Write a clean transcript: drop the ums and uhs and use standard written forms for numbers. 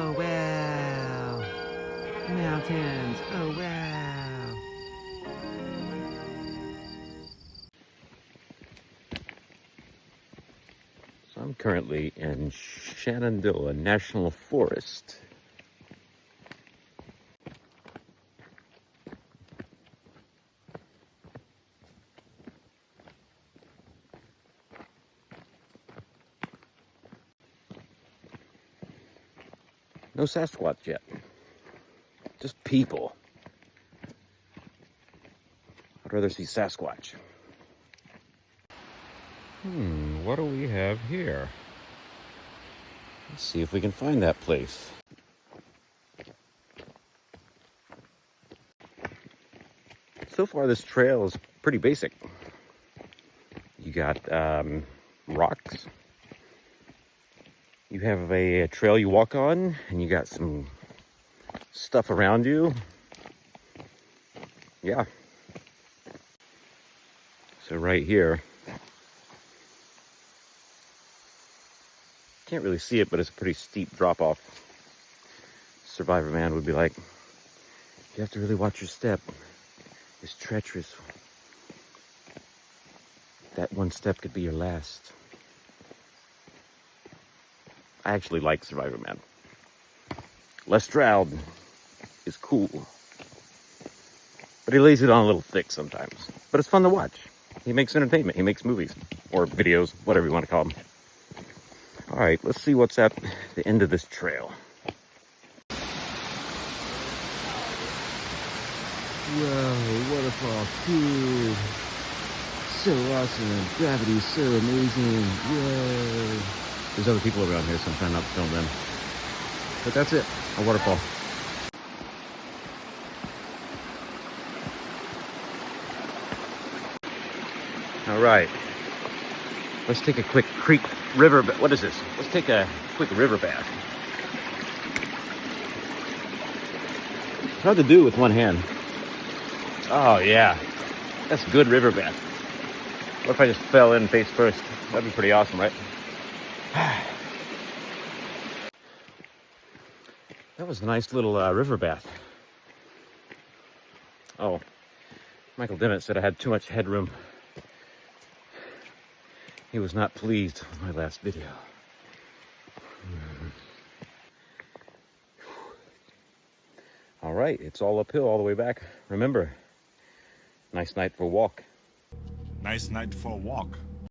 Oh wow. Mountains. Oh wow. So I'm currently in Shenandoah National Forest. No Sasquatch yet. Just people. I'd rather see Sasquatch. What do we have here? Let's see if we can find that place. So far, this trail is pretty basic. You got rocks. You have a trail you walk on, and you got some stuff around you. Yeah. So right here, can't really see it, but it's a pretty steep drop off. Survivor Man would be like, you have to really watch your step. It's treacherous. That one step could be your last. I actually like Survivor Man. Les Stroud is cool. But he lays it on a little thick sometimes. But it's fun to watch. He makes entertainment. He makes movies. Or videos, whatever you want to call them. Alright, let's see what's at the end of this trail. Whoa, waterfall, cool. So awesome. Gravity's so amazing. Whoa. There's other people around here, so I'm trying not to film them. But that's it, a waterfall. All right, let's take a quick river. What is this? Let's take a quick river bath. Hard to do with one hand. Oh yeah, that's a good river bath. What if I just fell in face first? That'd be pretty awesome, right? That was a nice little river bath. Oh, Michael Demmett said I had too much headroom. He was not pleased with my last video. All right, it's all uphill all the way back. Remember, nice night for a walk. Nice night for a walk.